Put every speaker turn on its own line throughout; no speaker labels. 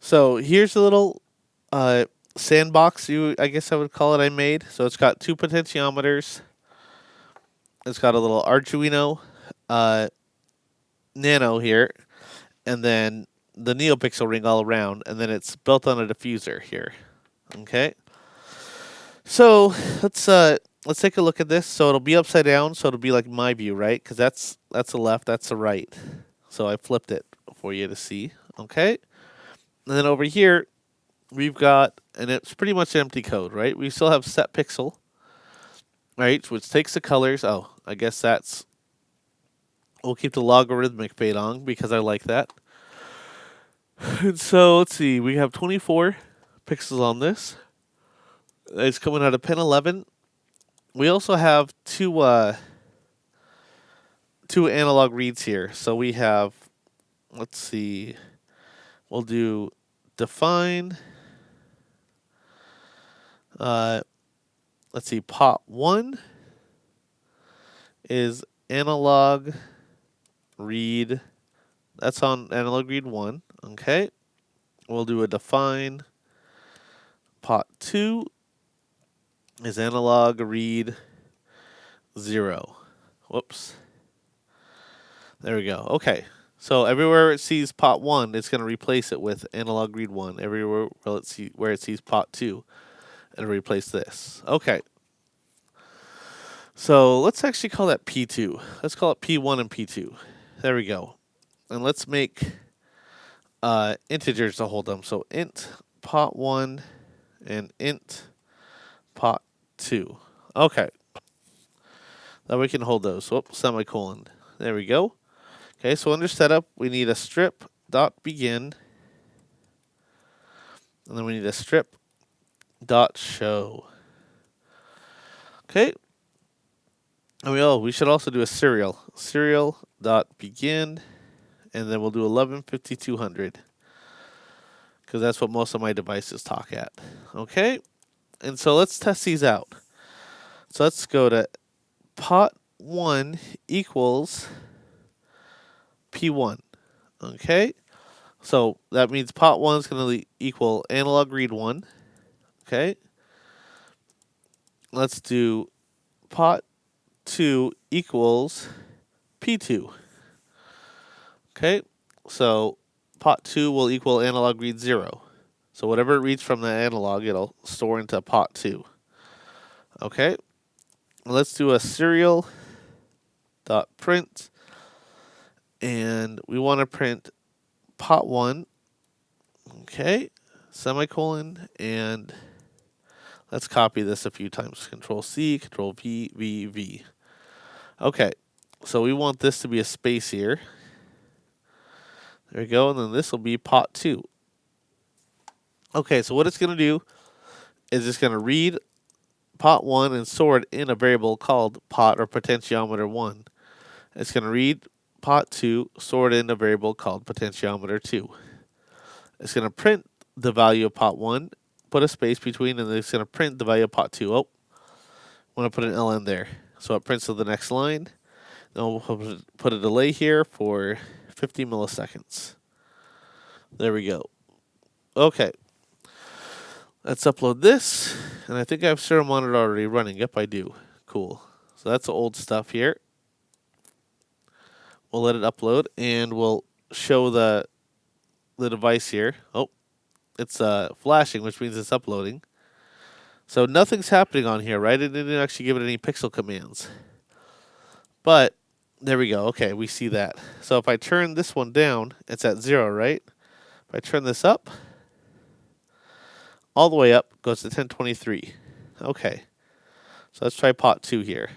So here's a little uh, sandbox, I guess I would call it, I made. So it's got two potentiometers. It's got a little Arduino uh, Nano here, and then the NeoPixel ring all around, and then it's built on a diffuser here. Okay, so let's take a look at this. So it'll be upside down, so it'll be like my view, right? Because that's the left, that's the right. So I flipped it for you to see. Okay, and then over here we've got, and it's pretty much empty code, right? We still have set pixel, right, which takes the colors. Oh, I guess that's, we'll keep the logarithmic fade on because I like that. And so let's see, we have 24 pixels on this. It's coming out of pin 11. We also have two analog reads here. So we have, let's see, we'll do define. Let's see, pot 1 is analog read. That's on analog read 1. Okay. We'll do a define. Pot 2 is analog read 0. Whoops. There we go. Okay. So everywhere it sees pot 1, it's going to replace it with analog read 1. Everywhere where it sees pot 2, it'll replace this. Okay. So let's actually call that P2. Let's call it P1 and P2. There we go. And let's make integers to hold them. So int pot 1 and int pot 2. Okay. Now we can hold those. Whoops, semicolon. There we go. Okay, so under setup, we need a strip dot begin, and then we need a strip dot show. Okay. And we should also do a serial dot begin, and then we'll do 115200 because that's what most of my devices talk at. Okay, and so let's test these out. So let's go to pot 1 equals P1. Okay, so that means pot 1 is going to equal analog read 1. Okay, let's do pot 2 equals P2. Okay, so pot 2 will equal analog read 0. So whatever it reads from the analog, it'll store into pot 2. Okay, let's do a serial dot print, and we want to print pot 1. Okay, semicolon, and let's copy this a few times. Control C, Control V, V, V. Okay, so we want this to be a space here. There we go, and then this will be pot 2. Okay, so what it's going to do is it's going to read pot 1 and store it in a variable called pot or potentiometer 1. It's going to read pot 2, store it in a variable called potentiometer 2. It's going to print the value of pot 1, put a space between, and then it's going to print the value of pot 2. Oh, I want to put an L in there. So it prints to the next line. Then we'll put a delay here for 50 milliseconds. There we go. Okay. Let's upload this. And I think I have serial monitor already running. Yep, I do. Cool. So that's the old stuff here. We'll let it upload, and we'll show the device here. Oh, it's flashing, which means it's uploading. So nothing's happening on here, right? It didn't actually give it any pixel commands. But there we go. Okay, we see that. So if I turn this one down, it's at 0, right? If I turn this up, all the way up, goes to 1023. Okay. So let's try pot 2 here.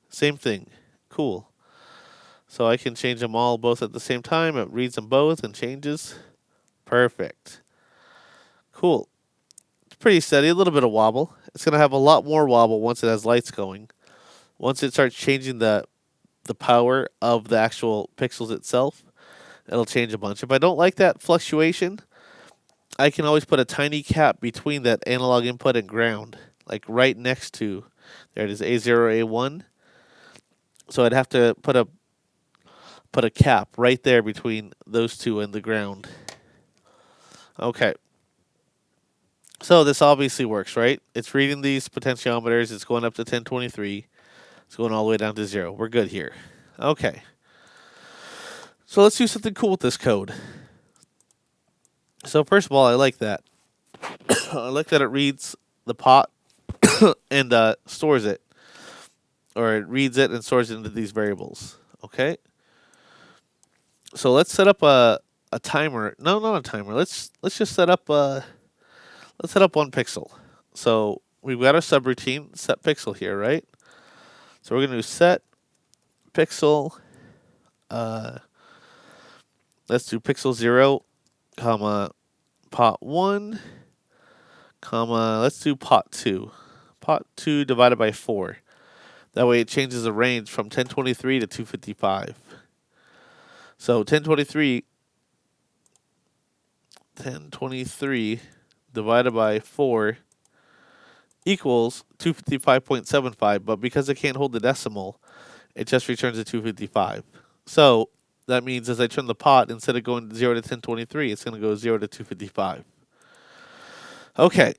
Same thing. Cool. So I can change them all both at the same time. It reads them both and changes. Perfect. Cool. It's pretty steady. A little bit of wobble. It's going to have a lot more wobble once it has lights going. Once it starts changing the power of the actual pixels itself, it'll change a bunch. If I don't like that fluctuation, I can always put a tiny cap between that analog input and ground, like right next to, there it is, A0, A1. So I'd have to put a cap right there between those two and the ground. Okay. So this obviously works, right? It's reading these potentiometers. It's going up to 1023. It's going all the way down to 0. We're good here. Okay. So let's do something cool with this code. So first of all, I like that. I like that it reads the pot and stores it. Or it reads it and stores it into these variables. Okay? So let's set up a timer. No, not a timer. Let's just set up let's set up one pixel. So we've got our subroutine set pixel here, right? So we're going to do set pixel. Let's do pixel 0, comma pot 1, comma let's do pot 2. Pot 2 divided by 4. That way it changes the range from 1023 to 255. So 1023 divided by 4 equals 255.75, but because it can't hold the decimal, it just returns a 255. So that means as I turn the pot, instead of going 0 to 1023, it's going to go 0 to 255. Okay.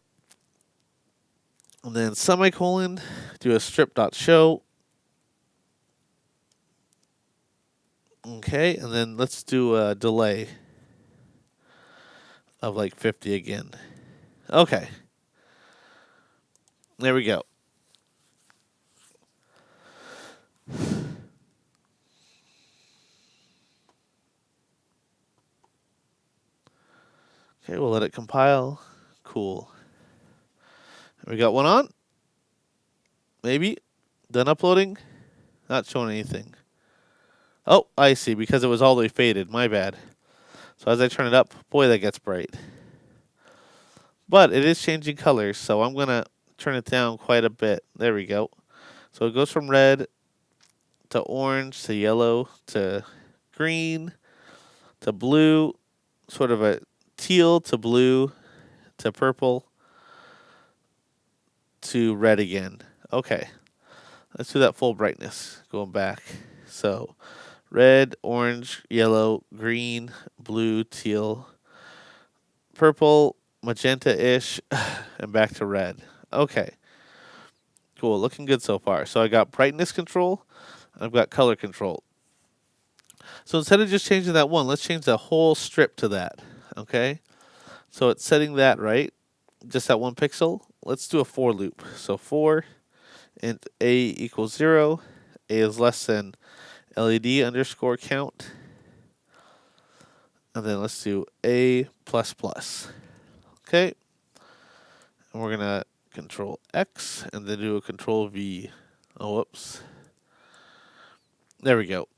And then semicolon, do a strip.show. Okay, and then let's do a delay of like 50 again. Okay. There we go. Okay, we'll let it compile. Cool. We got one on. Maybe. Done uploading. Not showing anything. Oh, I see, because it was all the way faded. My bad. So as I turn it up, boy, that gets bright. But it is changing colors, so I'm going to turn it down quite a bit. There we go. So it goes from red to orange to yellow to green to blue, sort of a teal to blue to purple to red again. Okay. Let's do that full brightness. Going back. So red, orange, yellow, green, blue, teal, purple, magenta-ish, and back to red. Okay. Cool. Looking good so far. So I got brightness control, and I've got color control. So instead of just changing that one, let's change the whole strip to that. Okay? So it's setting that right, just that one pixel. Let's do a for loop. So for int a equals 0, a is less than LED underscore count. And then let's do a plus plus. Okay. And we're going to control X and then do a control V. Oh, whoops. There we go.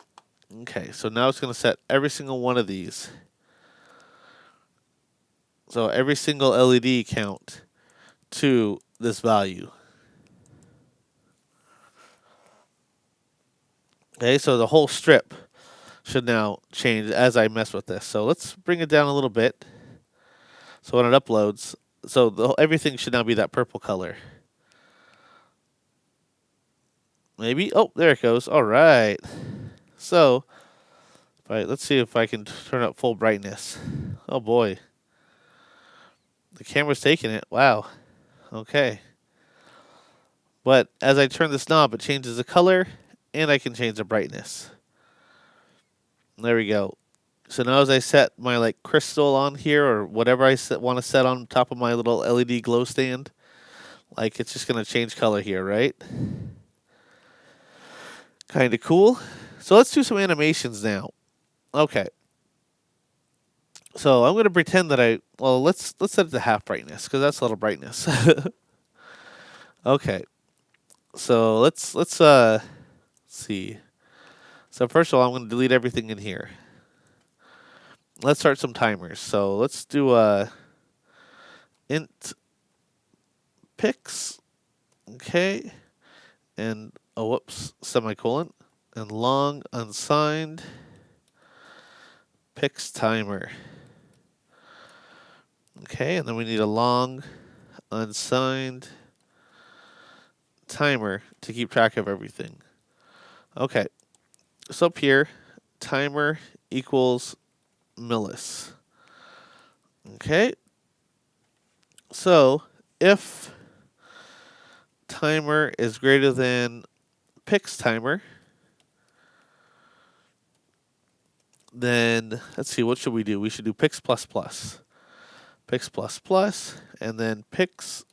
Okay, so now it's going to set every single one of these. So every single LED count to this value. Okay, so the whole strip should now change as I mess with this. So let's bring it down a little bit. So when it uploads, so everything should now be that purple color. Maybe. Oh, there it goes. All right. So, let's see if I can turn up full brightness. Oh boy. The camera's taking it. Wow. Okay. But as I turn this knob, it changes the color, and I can change the brightness. There we go. So now as I set my crystal on here, or whatever I want to set on top of my little LED glow stand, it's just going to change color here, right? Kind of cool. So let's do some animations now. Okay. So I'm going to pretend that let's set it to half brightness, because that's a little brightness. Okay. So let's see. So first of all, I'm going to delete everything in here. Let's start some timers. So let's do int pix, okay, and whoops, semicolon, and long unsigned pix timer. Okay, and then we need a long unsigned timer to keep track of everything. Okay, so up here, timer equals millis. Okay. So if timer is greater than pix timer, then let's see, what should we do? We should do pix plus plus. Pix plus plus, and then pix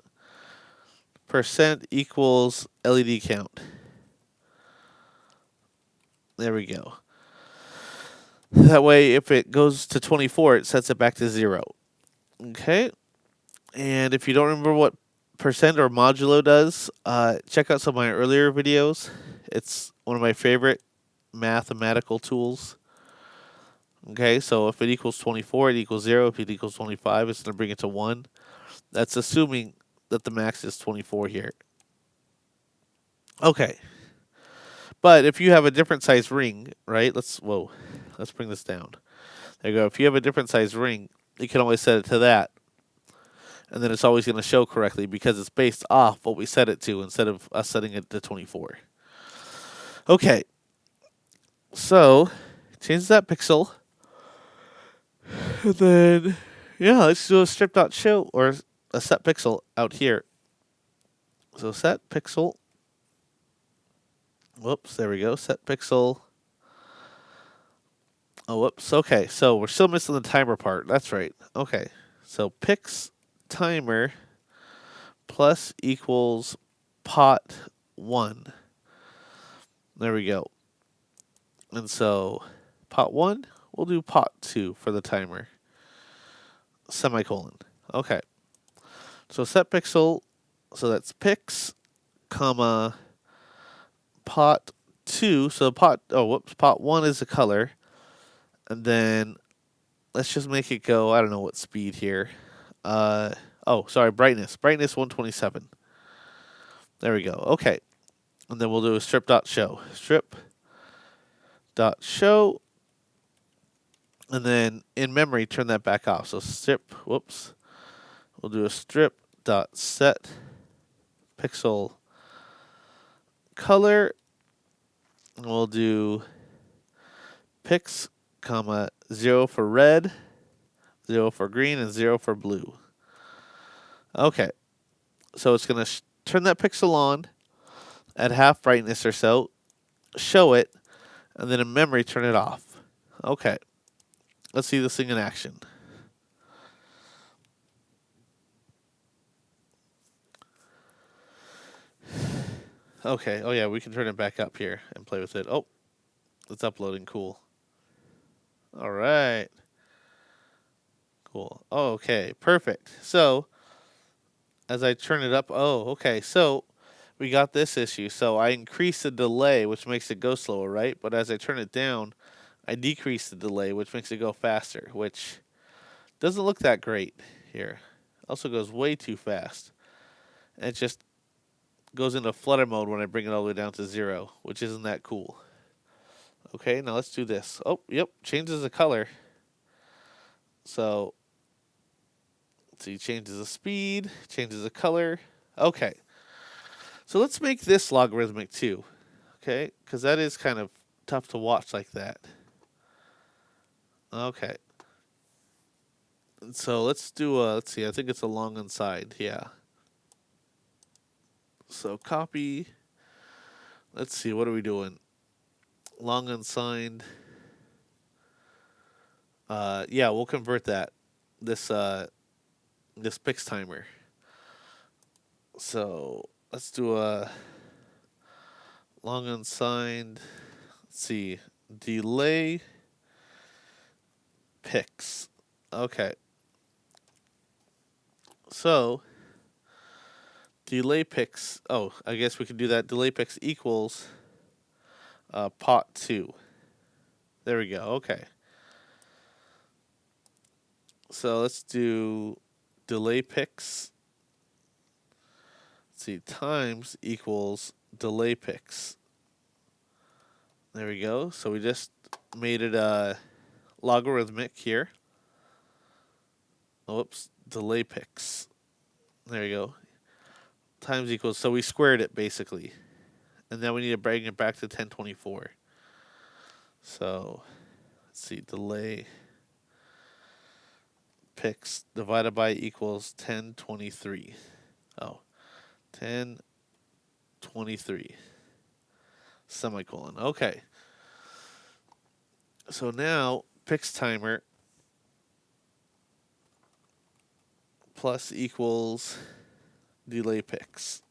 percent equals LED count. There we go. That way, if it goes to 24, it sets it back to 0. Okay? And if you don't remember what percent or modulo does, check out some of my earlier videos. It's one of my favorite mathematical tools. Okay, so if it equals 24, it equals 0. If it equals 25, it's going to bring it to 1. That's assuming that the max is 24 here. Okay. But if you have a different size ring, right? Let's bring this down. There you go. If you have a different size ring, you can always set it to that. And then it's always going to show correctly because it's based off what we set it to instead of us setting it to 24. Okay. So, change that pixel. And then, yeah, let's do a strip.show or a set pixel out here. So set pixel. Whoops, there we go. Set pixel. Oh, whoops. Okay, so we're still missing the timer part. That's right. Okay, so pix timer plus equals pot 1. There we go. And so pot 1, we'll do pot 2 for the timer. Semicolon. Okay. So set pixel, so that's pix, comma, pot 2. So pot 1 is the color. And then let's just make it go, I don't know what speed here. Brightness. Brightness 127. There we go. Okay. And then we'll do a strip.show. Strip.show. And then in memory, turn that back off. So we'll do a strip.set pixel color. And we'll do pix, comma, 0 for red, 0 for green, and 0 for blue. Okay. So it's going to turn that pixel on at half brightness or so, show it, and then in memory, turn it off. Okay. Let's see this thing in action. Okay. Oh, yeah, we can turn it back up here and play with it. Oh, it's uploading. Cool. All right. Cool. Oh, okay. Perfect. So, as I turn it up, okay. So, we got this issue. So, I increase the delay, which makes it go slower, right? But as I turn it down, I decrease the delay, which makes it go faster, which doesn't look that great here. Also goes way too fast. And it just goes into flutter mode when I bring it all the way down to 0, which isn't that cool. Okay, now let's do this. Oh, yep, changes the color. So, let's see, changes the speed, changes the color. Okay. So let's make this logarithmic too. Okay, because that is kind of tough to watch like that. Okay. So let's do let's see, I think it's a long inside, yeah. So copy. Let's see, what are we doing? Long unsigned. Yeah, we'll convert that. This pix timer. So let's do a long unsigned. Let's see, delay pix. Okay. So delay pix. Oh, I guess we can do that. Delay pix equals pot 2. There we go. Okay. So let's do delay pix. Let's see, times equals delay pix. There we go. So we just made it logarithmic here. Whoops, delay pix. There you go. Times equals, so we squared it basically. And then we need to bring it back to 1024. So let's see, delay pix divided by equals 1023. Oh, 1023. Semicolon. Okay. So now pix timer plus equals delay pix.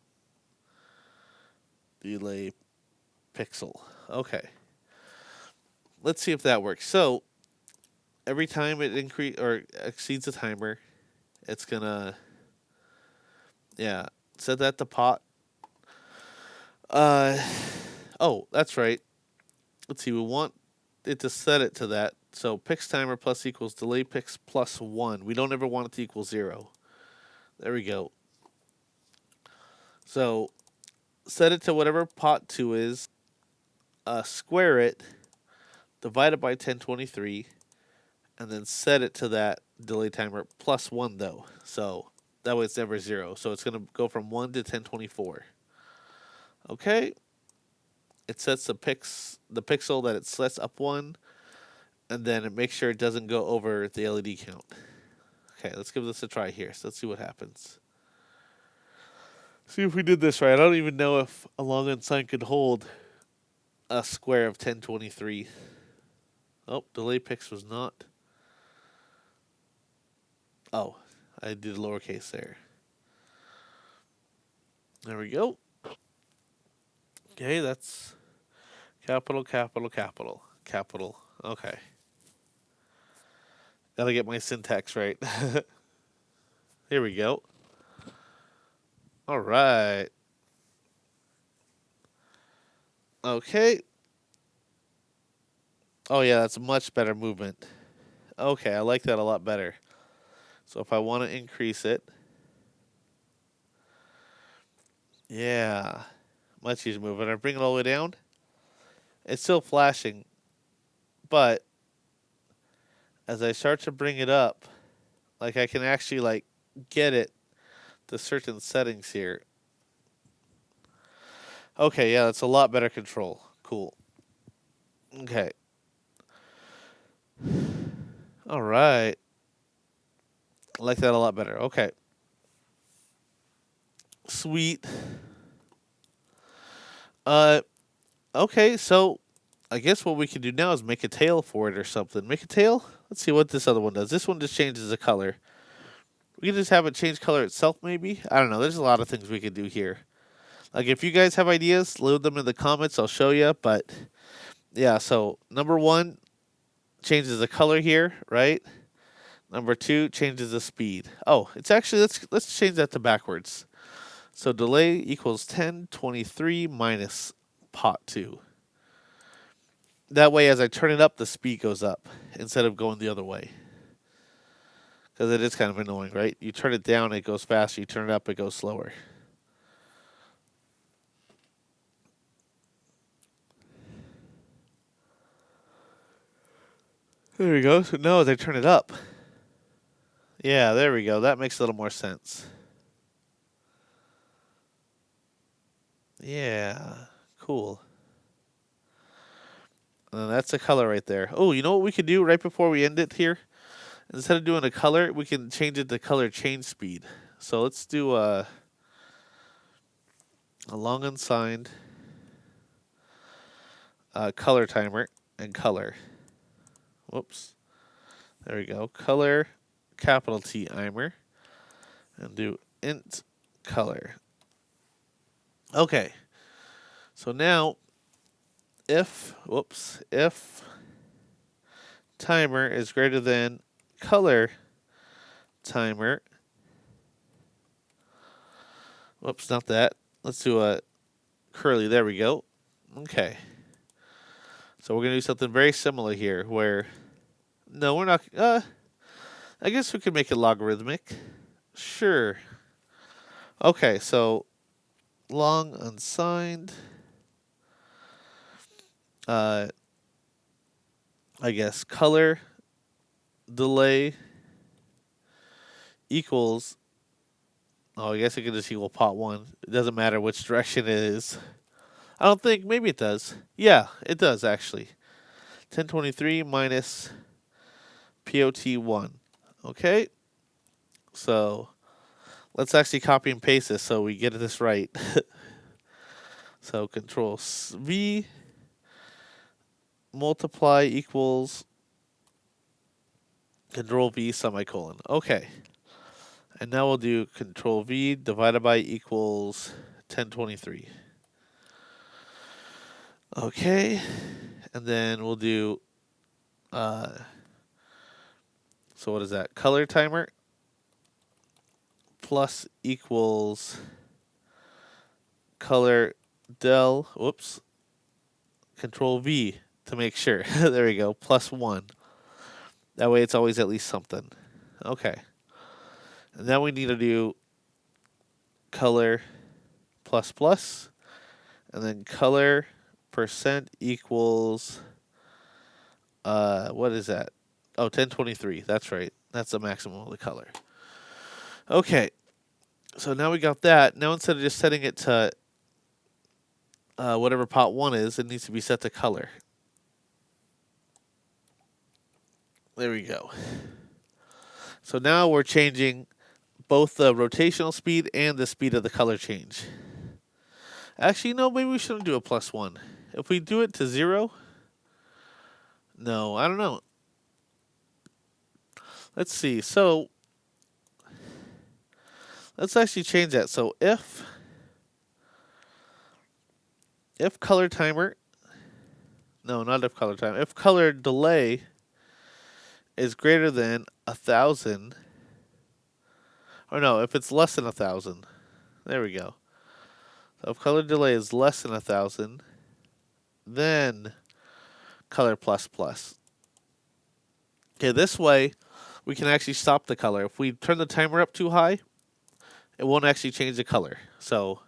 Delay pixel. Okay. Let's see if that works. So every time it exceeds the timer, it's gonna set that to pot. Oh, that's right. Let's see. We want it to set it to that. So pix timer plus equals delay pix plus 1. We don't ever want it to equal 0. There we go. So set it to whatever pot 2 is. Square it. Divide it by 1023. And then set it to that delay timer plus 1 though. So that way it's never 0. So it's going to go from 1 to 1024. Okay. It sets the pixel that it sets up 1. And then it makes sure it doesn't go over the LED count. Okay, let's give this a try here. So let's see what happens. See if we did this right. I don't even know if a long unsigned could hold a square of 1023. Oh, delay pix was not. Oh, I did lowercase there. There we go. Okay, that's capital, capital, capital, capital. Okay. Gotta get my syntax right. Here we go. All right. Okay. Oh, yeah, that's a much better movement. Okay, I like that a lot better. So if I want to increase it, yeah, much easier movement. I bring it all the way down. It's still flashing, but as I start to bring it up, like I can actually like get it to certain settings here. Okay, yeah, that's a lot better control. Cool. Okay. All right. I like that a lot better. Okay. Sweet. Okay, so I guess what we can do now is make a tail for it or something. Make a tail? Let's see what this other one does. This one just changes the color. We can just have it change color itself, maybe? I don't know. There's a lot of things we could do here. Like, if you guys have ideas, leave them in the comments. I'll show you. But, yeah, so number 1 changes the color here, right? Number 2 changes the speed. Oh, it's actually, let's change that to backwards. So delay equals 1023 minus pot 2. That way, as I turn it up, the speed goes up instead of going the other way. Because it is kind of annoying, right? You turn it down, it goes faster. You turn it up, it goes slower. There we go. So now as I turn it up. Yeah, there we go. That makes a little more sense. Yeah, cool. And that's a color right there. Oh, you know what we could do right before we end it here? Instead of doing a color, we can change it to color change speed. So let's do a long unsigned color timer and color. Whoops. There we go. Color, capital T timer. And do int color. Okay. So now, if timer is greater than color timer. Whoops, not that. Let's do a curly. There we go. Okay. So we're going to do something very similar here where, no, we're not. I guess we could make it logarithmic. Sure. Okay, so long unsigned. I guess color delay equals. Oh, I guess it could just equal pot 1. It doesn't matter which direction it is. I don't think. Maybe it does. Yeah, it does actually. 1023 minus POT 1. Okay. So let's actually copy and paste this so we get this right. So control V, multiply equals control V semicolon. Okay. And now we'll do control V divided by equals 1023. Okay. And then we'll do, so what is that? Color timer plus equals color del, whoops, control V to make sure. There we go, plus 1. That way it's always at least something. Okay. And then we need to do color plus plus, and then color percent equals, what is that? Oh, 1023. That's right. That's the maximum of the color. Okay. So now we got that. Now instead of just setting it to whatever pot 1 is, it needs to be set to color. There we go. So now we're changing both the rotational speed and the speed of the color change. Actually, no, maybe we shouldn't do a plus 1. If we do it to 0, no, I don't know. Let's see. So let's actually change that. So if color timer, no, not if color timer, if color delay is greater than 1,000, or no, if it's less than 1,000, there we go. So if color delay is less than 1,000, then color plus plus. Okay, this way we can actually stop the color. If we turn the timer up too high, it won't actually change the color. So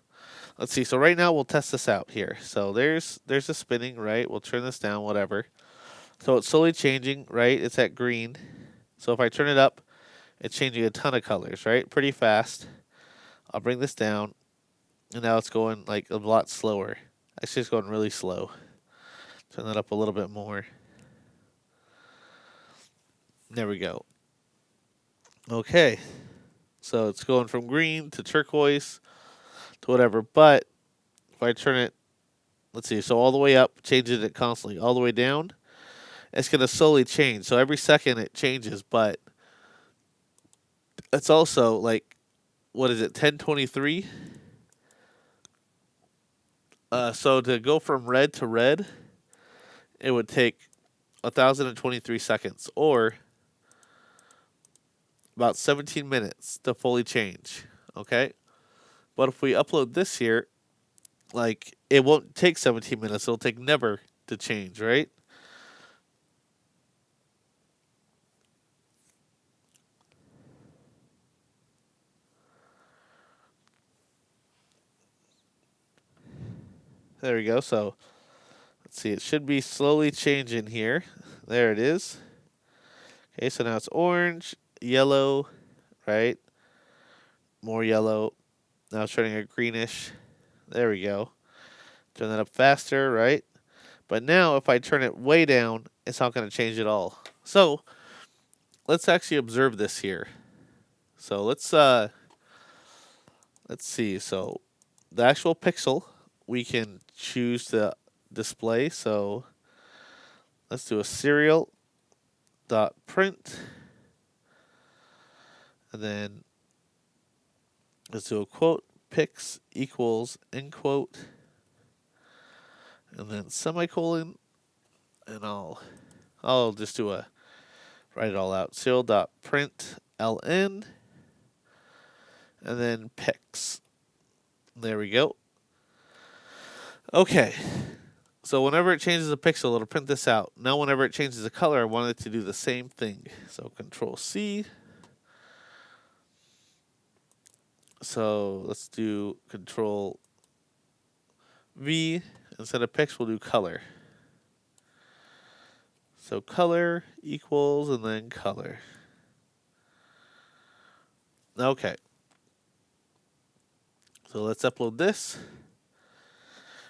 let's see. So right now we'll test this out here. So there's the spinning, right? We'll turn this down, whatever. So it's slowly changing, right? It's at green. So if I turn it up, it's changing a ton of colors, right? Pretty fast. I'll bring this down, and now it's going like a lot slower. Actually, it's going really slow. Turn that up a little bit more. There we go. Okay. So it's going from green to turquoise to whatever. But if I turn it, let's see, so all the way up, changes it constantly. All the way down, it's going to slowly change. So every second it changes, but it's also like, what is it, 1023? So to go from red to red, it would take 1,023 seconds, or about 17 minutes to fully change. Okay? But if we upload this here, like, it won't take 17 minutes. It'll take never to change, right? There we go. So let's see. It should be slowly changing here. There it is. Okay, so now it's orange, yellow, right? More yellow. Now it's turning a greenish. There we go. Turn that up faster, right? But now if I turn it way down, it's not going to change at all. So let's actually observe this here. So let's see. So the actual pixel, we can choose the display. So let's do a serial dot print, and then let's do a quote pix equals end quote, and then semicolon, and I'll just do a write it all out. Serial dot print ln, and then pix. There we go. Okay. So whenever it changes a pixel, it'll print this out. Now whenever it changes a color, I want it to do the same thing. So control C. So let's do control V. Instead of pix, we'll do color. So color equals, and then color. Okay. So let's upload this.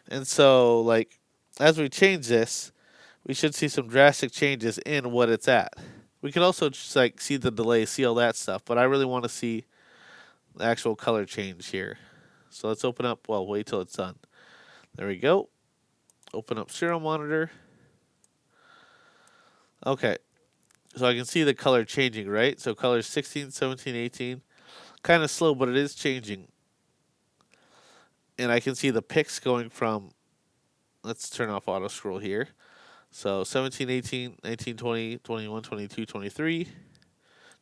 And so, like, as we change this, we should see some drastic changes in what it's at. We can also just like see the delay, see all that stuff, but I really want to see the actual color change here. So let's open up, well, wait till it's done. There we go. Open up serial monitor. Okay, so I can see the color changing, right? So colors 16, 17, 18. Kind of slow, but it is changing. And I can see the picks going from, let's turn off auto scroll here. So 17, 18, 19, 20, 21, 22, 23,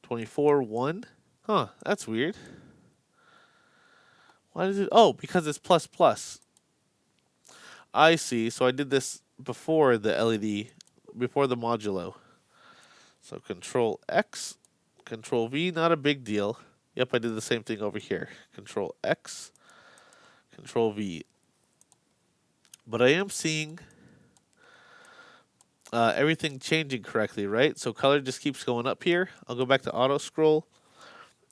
24, 1. Huh, that's weird. Why does it? Oh, because it's plus plus. I see. So I did this before the LED, before the modulo. So Control X, Control V, not a big deal. Yep, I did the same thing over here. Control X, Control V. But I am seeing everything changing correctly, right? So color just keeps going up here. I'll go back to auto scroll,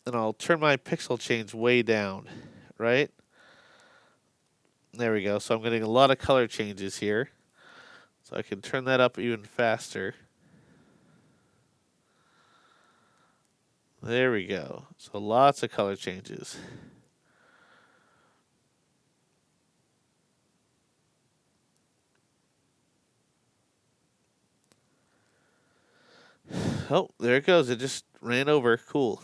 and I'll turn my pixel change way down, right? There we go. So I'm getting a lot of color changes here. So I can turn that up even faster. There we go. So lots of color changes. Oh, there it goes. It just ran over. Cool.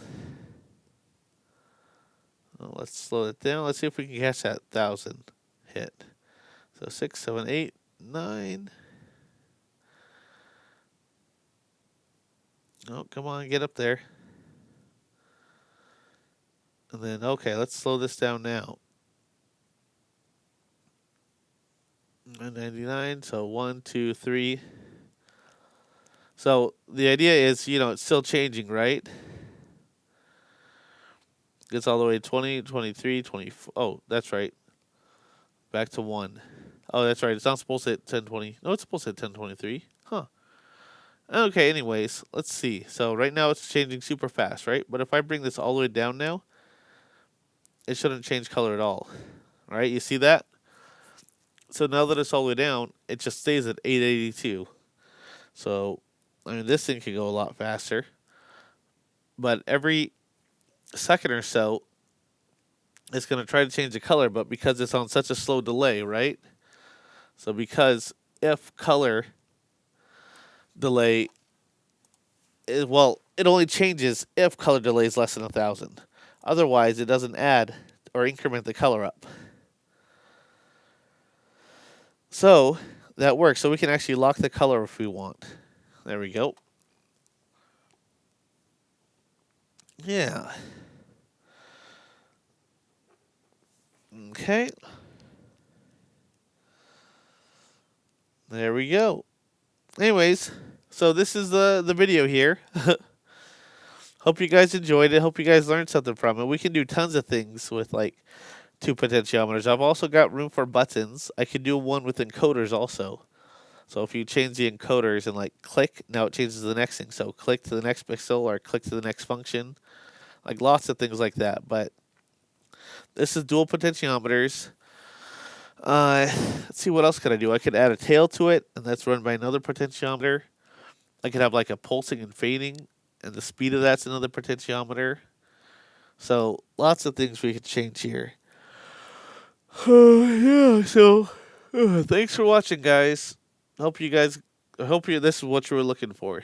Well, let's slow it down. Let's see if we can catch that 1,000 hit. So 6, 7, 8, 9. Oh, come on, get up there. And then, okay, let's slow this down now. 99, so 1, 2, 3. So the idea is, it's still changing, right? Gets all the way to 20, 23, 24. Oh, that's right. Back to 1. Oh, that's right. It's not supposed to hit 1020. No, it's supposed to hit 1023. Huh. Okay, anyways, let's see. So right now it's changing super fast, right? But if I bring this all the way down now, it shouldn't change color at all. Right? You see that? So now that it's all the way down, it just stays at 882. So, I mean, this thing can go a lot faster. But every second or so, it's going to try to change the color, but because it's on such a slow delay, right? So because if color delay is, well, it only changes if color delay is less than 1,000. Otherwise, it doesn't add or increment the color up. So that works. So we can actually lock the color if we want. There we go. Yeah. Okay. There we go. Anyways, so this is the video here. Hope you guys enjoyed it. Hope you guys learned something from it. We can do tons of things with like 2 potentiometers. I've also got room for buttons. I could do one with encoders also. So if you change the encoders and like click, now it changes the next thing. So click to the next pixel or click to the next function. Like lots of things like that. But this is dual potentiometers. Let's see, what else could I do? I could add a tail to it, and that's run by another potentiometer. I could have like a pulsing and fading, and the speed of that's another potentiometer. So lots of things we could change here. Yeah, so thanks for watching, guys. I hope this is what you were looking for.